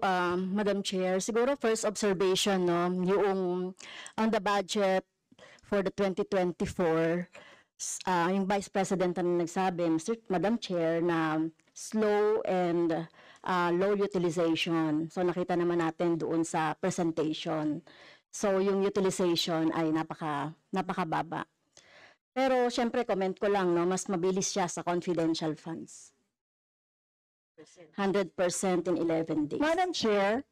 Madam Chair, siguro first observation, no, yung on the budget for the 2024, yung Vice President na nagsabi, Madam Chair, na slow and low utilization. So nakita naman natin doon sa presentation. So yung utilization ay napakababa. Pero syempre comment ko lang, no, mas mabilis siya sa confidential funds. 100% in 11 days. Madam Chair.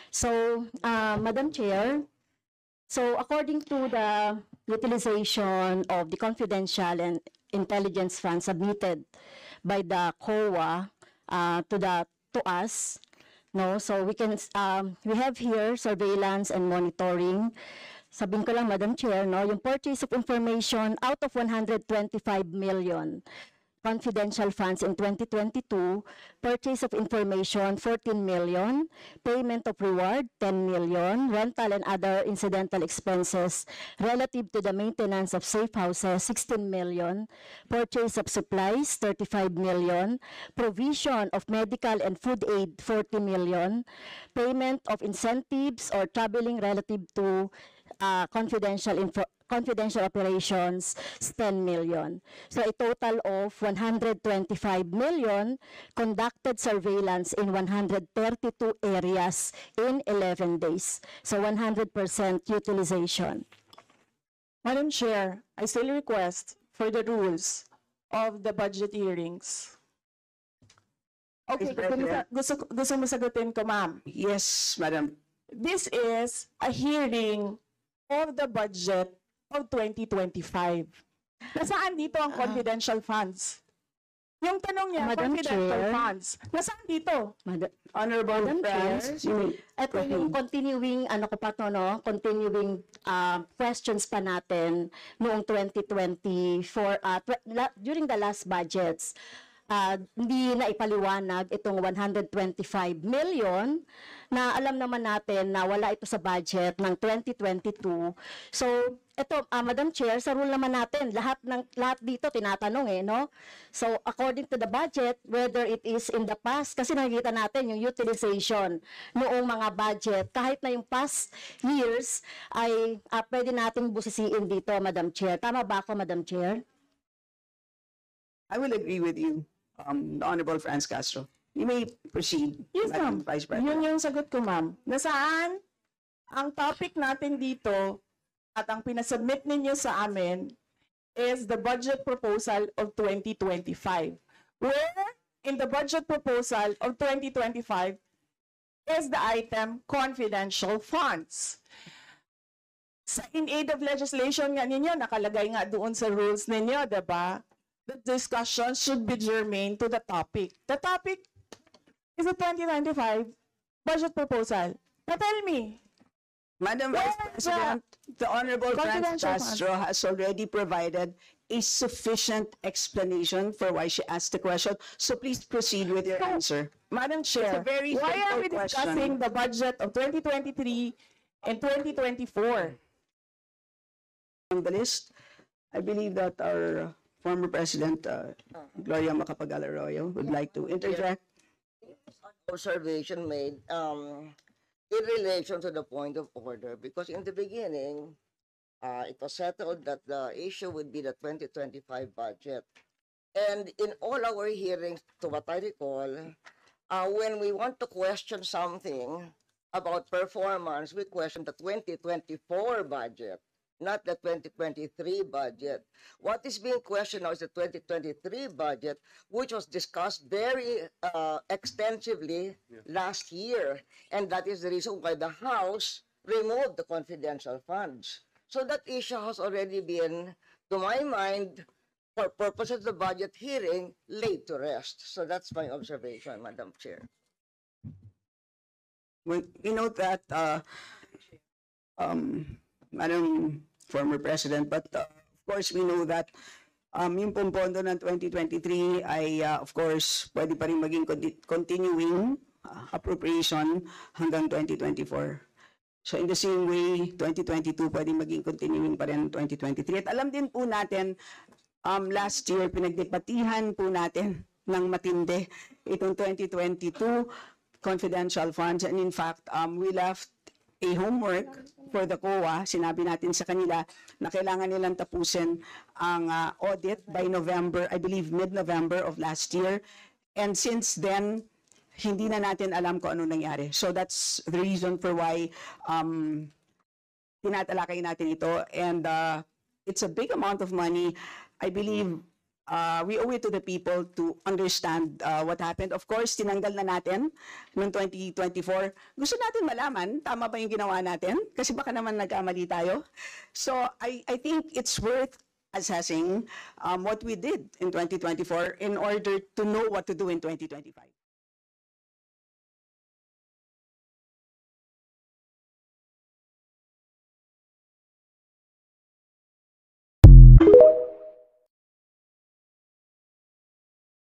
So, Madam Chair, so according to the utilization of the confidential and intelligence funds submitted by the COA to us, no, so we have here surveillance and monitoring. Sabihin ko lang, Madam Chair, no, yung purchase of information out of 125 million confidential funds in 2022, purchase of information 14 million, payment of reward 10 million, rental and other incidental expenses relative to the maintenance of safe houses 16 million, purchase of supplies 35 million, provision of medical and food aid 40 million, payment of incentives or traveling relative to confidential operations, 10 million. So a total of 125 million conducted surveillance in 132 areas in 11 days. So 100% utilization. Madam Chair, I still request for the rules of the budget hearings. Okay, gusto mo sagutin ko, ma'am. Yes, Madam. This is a hearing of the budget of 2025. Nasaan dito ang confidential funds? Yung tanong niya, Madam confidential Chair. funds. Nasaan dito? Honorable Madam Chair, friends, ito yung continuing, continuing questions pa natin noong 2024, during the last budgets. Hindi na ipaliwanag itong 125 million na alam naman natin na wala ito sa budget ng 2022. So, ito, Madam Chair, sa rule naman natin, lahat dito tinatanong no? So, according to the budget, whether it is in the past, kasi nakikita natin yung utilization noong mga budget, kahit na yung past years, ay pwede nating busisiin dito, Madam Chair. Tama ba ako, Madam Chair? I will agree with you, the Honorable Franz Castro. You may proceed, Yes, Madam ma'am. Vice President. Yun yung sagot ko, ma'am. Nasaan ang topic natin dito at ang pinasubmit ninyo sa amin is the budget proposal of 2025. Where in the budget proposal of 2025 is the item confidential funds. In aid of legislation nga ninyo, nakalagay nga doon sa rules ninyo, diba? The discussion should be germane to the topic. The topic is the 2025 budget proposal. Now tell me. Madam Vice President, the Honorable Franz Confidential Castro has already provided a sufficient explanation for why she asked the question. So please proceed with your answer. Madam Chair, It's a very why are we simple discussing question. the budget of 2023 and 2024? On the list, I believe that our former President, Gloria Macapagal-Arroyo, would like to interject. Observation made in relation to the point of order, because in the beginning, it was settled that the issue would be the 2025 budget. And in all our hearings, to what I recall, when we want to question something about performance, we question the 2024 budget, not the 2023 budget. What is being questioned now is the 2023 budget, which was discussed very extensively last year. And that is the reason why the House removed the confidential funds. So that issue has already been, to my mind, for purposes of the budget hearing, laid to rest. So that's my observation, Madam Chair. We note that, Madam former President, but of course we know that yung pompondo ng 2023 ay of course pwede pa rin maging continuing appropriation hanggang 2024. So in the same way, 2022 pwede maging continuing pa rin 2023. At alam din po natin, last year pinagdebatihan po natin ng matindi itong 2022 confidential funds. And in fact, we left a homework for the COA. Sinabi natin sa kanila na kailangan nilang tapusin ang audit by November, I believe mid-November of last year. And since then, hindi na natin alam kung ano nangyari. So that's the reason for why tinatalakay natin ito. And it's a big amount of money. I believe we owe it to the people to understand what happened. Of course, tinanggal na natin noong 2024. Gusto natin malaman, tama ba yung ginawa natin? Kasi baka naman nagkamali tayo. So I think it's worth assessing what we did in 2024 in order to know what to do in 2025.